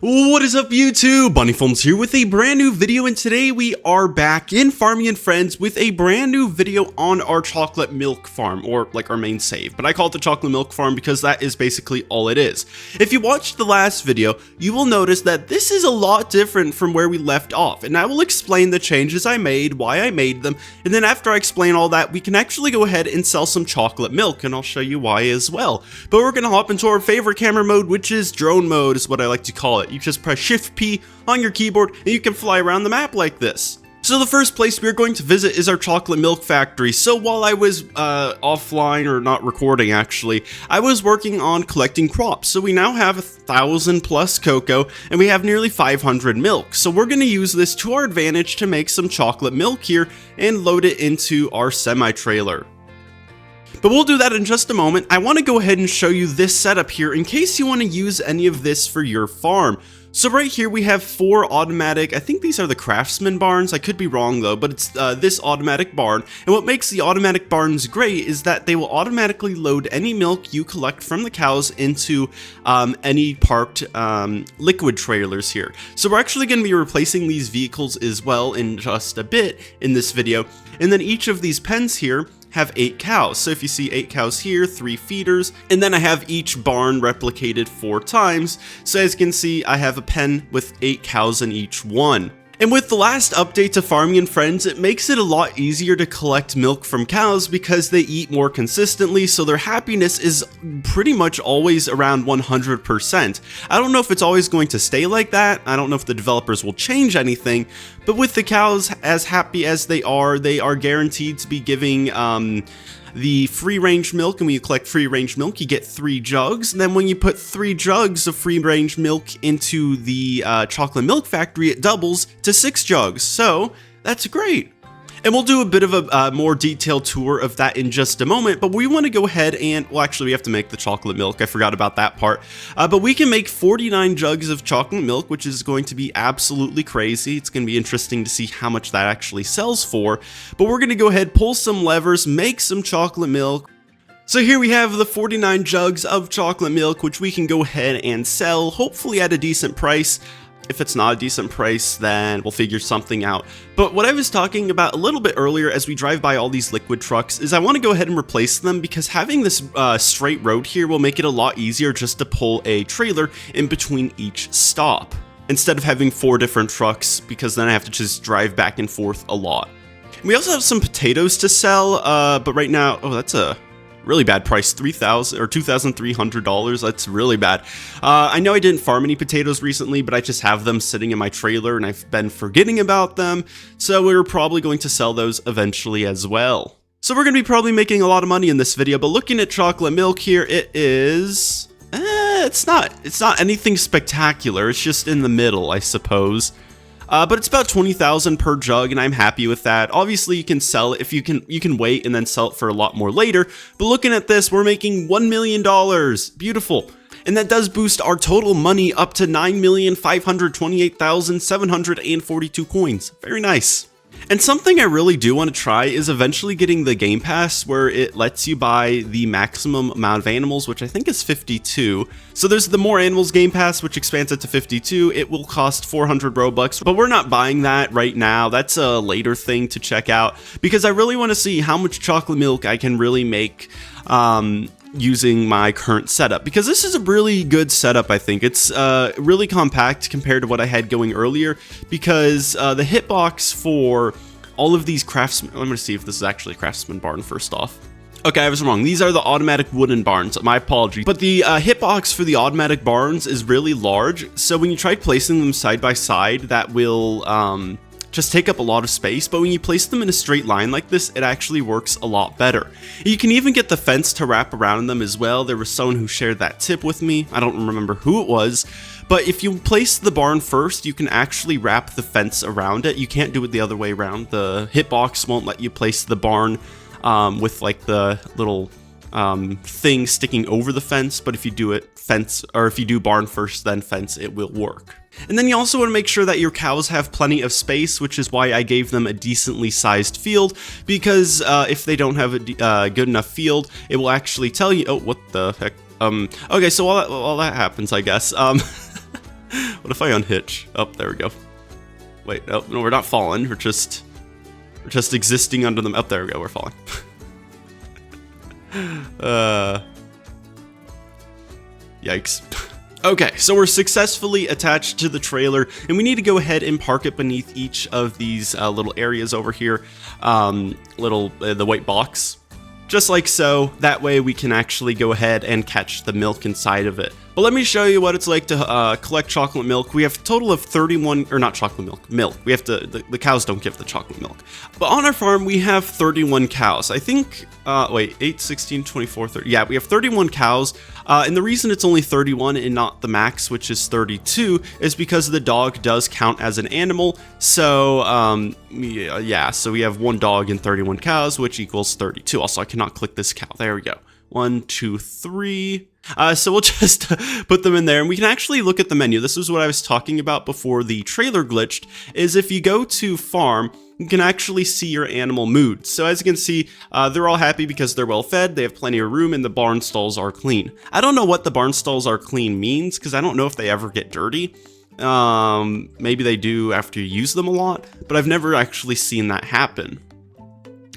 What is up YouTube? Bunnyfilms here with a brand new video, and today we are back in Farming and Friends with a brand new video on our chocolate milk farm, or like our main save, but I call it the chocolate milk farm because that is basically all it is. If you watched the last video, you will notice that this is a lot different from where we left off, and I will explain the changes I made, why I made them, and then after I explain all that, we can actually go ahead and sell some chocolate milk, and I'll show you why as well. But we're gonna hop into our favorite camera mode, which is drone mode, is what I like to call it. You just press Shift P on your keyboard and you can fly around the map like this. So the first place we're going to visit is our chocolate milk factory. So while I was offline, or not recording actually, I was working on collecting crops. So we now have 1,000 plus cocoa and we have nearly 500 milk. So we're going to use this to our advantage to make some chocolate milk here and load it into our semi-trailer. But we'll do that in just a moment. I want to go ahead and show you this setup here in case you want to use any of this for your farm. So right here we have 4 automatic, I think these are the craftsman barns, I could be wrong though, but it's this automatic barn. And what makes the automatic barns great is that they will automatically load any milk you collect from the cows into any parked liquid trailers here. So we're actually going to be replacing these vehicles as well in just a bit in this video. And then each of these pens here have 8 cows. So if you see 8 cows here, 3 feeders, and then I have each barn replicated 4 times. So as you can see, I have a pen with 8 cows in each one. And with the last update to Farming and Friends, it makes it a lot easier to collect milk from cows because they eat more consistently, so their happiness is pretty much always around 100%. I don't know if it's always going to stay like that, I don't know if the developers will change anything, but with the cows as happy as they are guaranteed to be giving the free-range milk, and when you collect free-range milk, you get 3 jugs, and then when you put 3 jugs of free-range milk into the chocolate milk factory, it doubles to 6 jugs, so that's great. And we'll do a bit of a more detailed tour of that in just a moment, but we want to go ahead and, well actually we have to make the chocolate milk, I forgot about that part, but we can make 49 jugs of chocolate milk, which is going to be absolutely crazy. It's going to be interesting to see how much that actually sells for, but we're going to go ahead, pull some levers, make some chocolate milk. So here we have the 49 jugs of chocolate milk, which we can go ahead and sell, hopefully at a decent price. If it's not a decent price, then we'll figure something out. But what I was talking about a little bit earlier as we drive by all these liquid trucks is I want to go ahead and replace them because having this straight road here will make it a lot easier just to pull a trailer in between each stop, instead of having 4 different trucks, because then I have to just drive back and forth a lot. We also have some potatoes to sell, but right now, oh, that's a really bad price, $3,000 or $2,300. That's really bad. I know I didn't farm any potatoes recently, but I just have them sitting in my trailer and I've been forgetting about them. So we're probably going to sell those eventually as well. So we're going to be probably making a lot of money in this video, but looking at chocolate milk here, it is, it's not anything spectacular. It's just in the middle, I suppose. But it's about 20,000 per jug, and I'm happy with that. Obviously, you can sell it if you can wait and then sell it for a lot more later. But looking at this, we're making $1 million. Beautiful. And that does boost our total money up to 9,528,742 coins. Very nice. And something I really do want to try is eventually getting the Game Pass where it lets you buy the maximum amount of animals, which I think is 52. So there's the More Animals Game Pass, which expands it to 52. It will cost 400 Robux, but we're not buying that right now. That's a later thing to check out because I really want to see how much chocolate milk I can really make using my current setup, because this is a really good setup. I think it's really compact compared to what I had going earlier, because the hitbox for all of these craftsmen, I'm gonna see if this is actually a craftsman barn first off. Okay, I was wrong. These are the automatic wooden barns. My apologies. But the hitbox for the automatic barns is really large, so when you try placing them side by side, that will just take up a lot of space, but when you place them in a straight line like this, it actually works a lot better. You can even get the fence to wrap around them as well. There was someone who shared that tip with me. I don't remember who it was, but if you place the barn first, you can actually wrap the fence around it. You can't do it the other way around. The hitbox won't let you place the barn with like the little thing sticking over the fence, but if you do it fence, or if you do barn first then fence, it will work. And then you also want to make sure that your cows have plenty of space, which is why I gave them a decently sized field, because if they don't have a good enough field, it will actually tell you, oh, what the heck? Okay, so while that happens, I guess, what if I unhitch? Oh, there we go. Wait, oh, no, we're not falling, we're just existing under them. Oh, there we go, we're falling. Yikes. Okay, so we're successfully attached to the trailer, and we need to go ahead and park it beneath each of these little areas over here, the white box, just like so. That way we can actually go ahead and catch the milk inside of it. But let me show you what it's like to collect chocolate milk. We have a total of 31, or not chocolate milk. We have to, the cows don't give the chocolate milk. But on our farm, we have 31 cows. I think, wait, 8, 16, 24, 30. Yeah, we have 31 cows. And the reason it's only 31 and not the max, which is 32, is because the dog does count as an animal. So, yeah, so we have one dog and 31 cows, which equals 32. Also, I cannot click this cow. There we go. 1, 2, 3. So we'll just put them in there, and we can actually look at the menu. This is what I was talking about before the trailer glitched, is if you go to farm, you can actually see your animal mood. So as you can see, they're all happy because they're well fed, they have plenty of room, and the barn stalls are clean. I don't know what the barn stalls are clean means, because I don't know if they ever get dirty. Maybe they do after you use them a lot, but I've never actually seen that happen.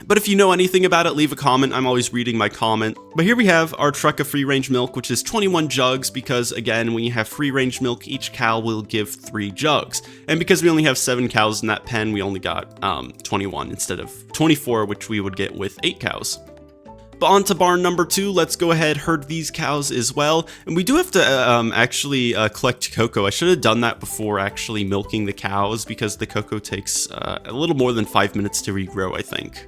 But if you know anything about it, leave a comment. I'm always reading my comment. But here we have our truck of free-range milk, which is 21 jugs, because again, when you have free-range milk, each cow will give 3 jugs. And because we only have 7 cows in that pen, we only got 21 instead of 24, which we would get with 8 cows. But on to barn number 2, let's go ahead herd these cows as well. And we do have to actually collect cocoa. I should have done that before actually milking the cows, because the cocoa takes a little more than 5 minutes to regrow, I think.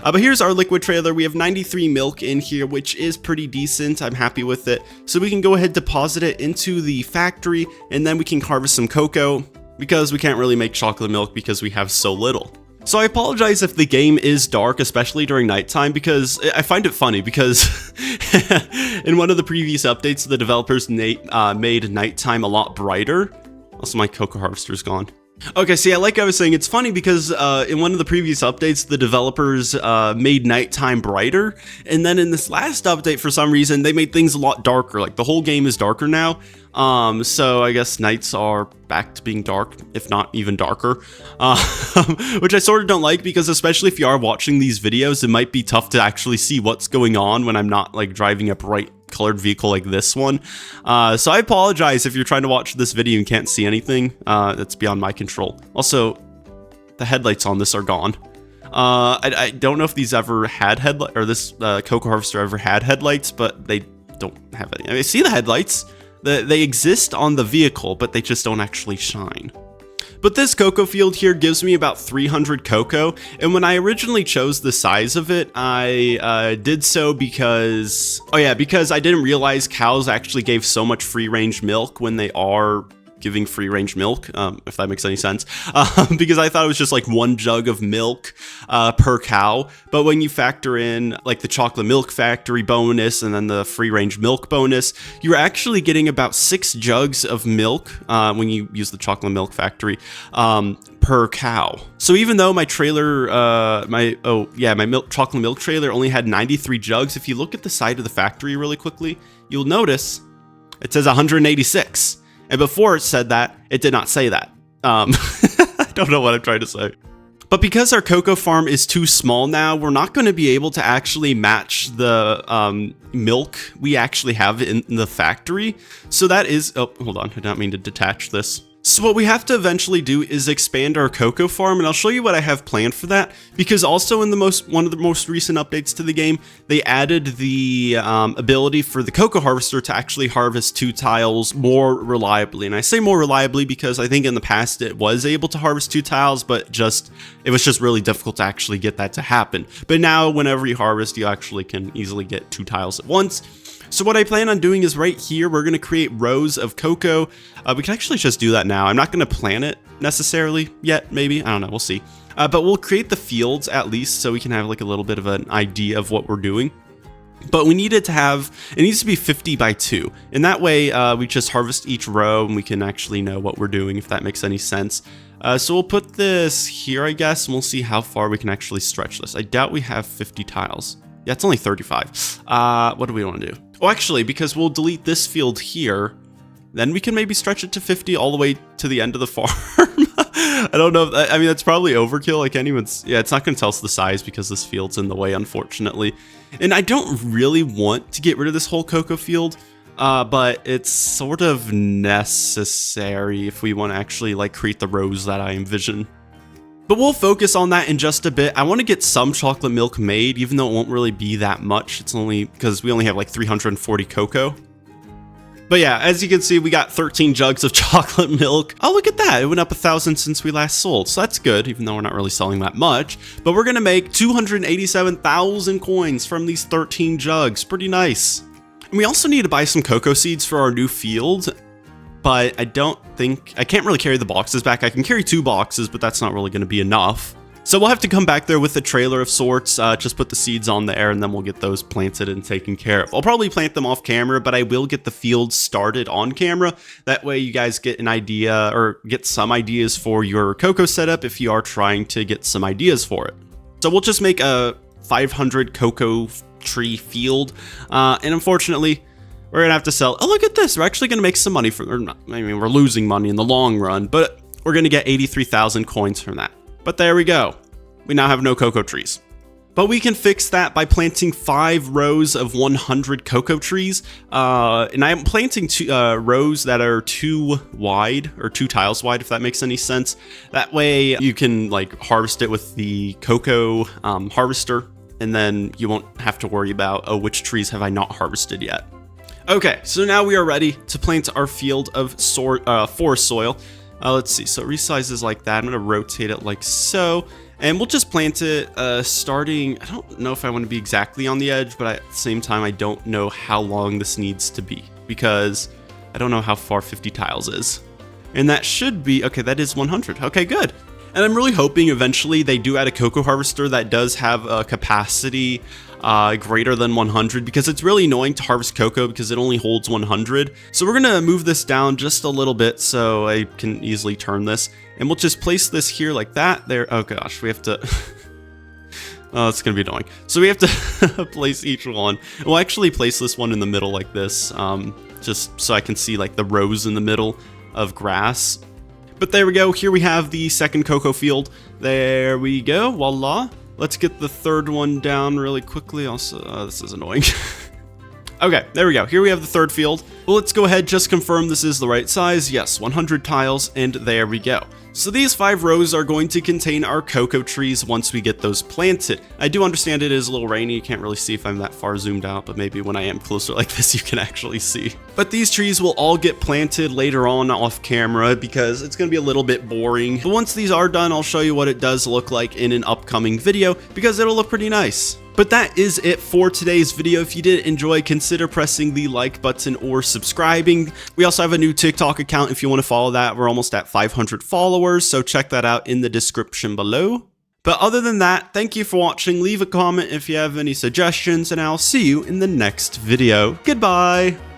But here's our liquid trailer. We have 93 milk in here, which is pretty decent. I'm happy with it. So we can go ahead, deposit it into the factory, and then we can harvest some cocoa, because we can't really make chocolate milk because we have so little. So I apologize if the game is dark, especially during nighttime, because I find it funny, because in one of the previous updates, the developers made nighttime a lot brighter. Also, my cocoa harvester's gone. Okay, so yeah, like I was saying, it's funny because in one of the previous updates, the developers made nighttime brighter, and then in this last update, for some reason, they made things a lot darker. Like, the whole game is darker now, so I guess nights are back to being dark, if not even darker, which I sort of don't like, because especially if you are watching these videos, it might be tough to actually see what's going on when I'm not, like, driving a bright colored vehicle like this one. So I apologize if you're trying to watch this video and can't see anything. That's beyond my control. Also, the headlights on this are gone. I don't know if these ever had headlights, or this cocoa harvester ever had headlights, but they don't have any. I mean, see the headlights? They exist on the vehicle, but they just don't actually shine. But this cocoa field here gives me about 300 cocoa, and when I originally chose the size of it, I did so because, because I didn't realize cows actually gave so much free-range milk when they are giving free-range milk, if that makes any sense, because I thought it was just like 1 jug of milk per cow. But when you factor in like the chocolate milk factory bonus and then the free-range milk bonus, you're actually getting about 6 jugs of milk when you use the chocolate milk factory per cow. So even though my trailer, my chocolate milk trailer only had 93 jugs, if you look at the side of the factory really quickly, you'll notice it says 186. And before it said that, it did not say that. I don't know what I'm trying to say. But because our cocoa farm is too small now, we're not going to be able to actually match the milk we actually have in the factory. So that is, oh, hold on, I did not mean to detach this. So what we have to eventually do is expand our cocoa farm, and I'll show you what I have planned for that, because also in one of the most recent updates to the game, they added the ability for the cocoa harvester to actually harvest 2 tiles more reliably. And I say more reliably because I think in the past it was able to harvest 2 tiles, but it was just really difficult to actually get that to happen. But now whenever you harvest, you actually can easily get 2 tiles at once. So what I plan on doing is right here, we're going to create rows of cocoa. We can actually just do that now. I'm not going to plant it necessarily yet, maybe. I don't know. We'll see. But we'll create the fields at least so we can have like a little bit of an idea of what we're doing. But we need it needs to be 50 by 2. And that way we just harvest each row and we can actually know what we're doing, if that makes any sense. So we'll put this here, I guess, and we'll see how far we can actually stretch this. I doubt we have 50 tiles. Yeah, it's only 35. What do we want to do? Oh, actually, because we'll delete this field here, then we can maybe stretch it to 50 all the way to the end of the farm. I don't know. I mean, that's probably overkill. I can't even... Yeah, it's not going to tell us the size because this field's in the way, unfortunately. And I don't really want to get rid of this whole cocoa field, but it's sort of necessary if we want to actually like create the rows that I envision. But we'll focus on that in just a bit. I want to get some chocolate milk made, even though it won't really be that much. It's only because we only have like 340 cocoa. But yeah, as you can see, we got 13 jugs of chocolate milk. Oh, look at that. It went up 1,000 since we last sold. So that's good, even though we're not really selling that much. But we're going to make 287,000 coins from these 13 jugs. Pretty nice. And we also need to buy some cocoa seeds for our new field. But I can't really carry the boxes back. I can carry 2 boxes, but that's not really going to be enough. So we'll have to come back there with a trailer of sorts, just put the seeds on there, and then we'll get those planted and taken care of. I'll probably plant them off camera, but I will get the field started on camera. That way you guys get an idea, or get some ideas for your cocoa setup if you are trying to get some ideas for it. So we'll just make a 500 cocoa tree field, and unfortunately, we're going to have to sell. Oh, look at this. We're actually going to make some money we're losing money in the long run, but we're going to get 83,000 coins from that. But there we go. We now have no cocoa trees. But we can fix that by planting 5 rows of 100 cocoa trees. And I'm planting 2 rows that are 2 wide, or 2 tiles wide, if that makes any sense. That way you can like harvest it with the cocoa harvester, and then you won't have to worry about, oh, which trees have I not harvested yet. Okay, so now we are ready to plant our field of forest soil. Let's see, so it resizes like that. I'm going to rotate it like so, and we'll just plant it starting, I don't know if I want to be exactly on the edge, but at the same time, I don't know how long this needs to be, because I don't know how far 50 tiles is. And that should be, okay, that is 100. Okay, good. And I'm really hoping eventually they do add a cocoa harvester that does have a capacity greater than 100, because it's really annoying to harvest cocoa because it only holds 100. So we're gonna move this down just a little bit so I can easily turn this, and we'll just place this here like that. There. Oh gosh, we have to. Oh, it's gonna be annoying. So we have to place each one. We'll actually place this one in the middle like this, just so I can see like the rows in the middle of grass. But there we go. Here we have the second cocoa field. There we go. Voila. Let's get the third one down really quickly. Also, this is annoying. Okay, there we go. Here we have the third field. Well, let's go ahead, just confirm this is the right size. Yes, 100 tiles, and there we go. So these 5 rows are going to contain our cocoa trees once we get those planted. I do understand it is a little rainy. You can't really see if I'm that far zoomed out, but maybe when I am closer like this, you can actually see. But these trees will all get planted later on off camera because it's going to be a little bit boring. But once these are done, I'll show you what it does look like in an upcoming video because it'll look pretty nice. But that is it for today's video. If you did enjoy, consider pressing the like button or subscribing. We also have a new TikTok account if you want to follow that. We're almost at 500 followers, so check that out in the description below. But other than that, thank you for watching. Leave a comment if you have any suggestions, and I'll see you in the next video. Goodbye!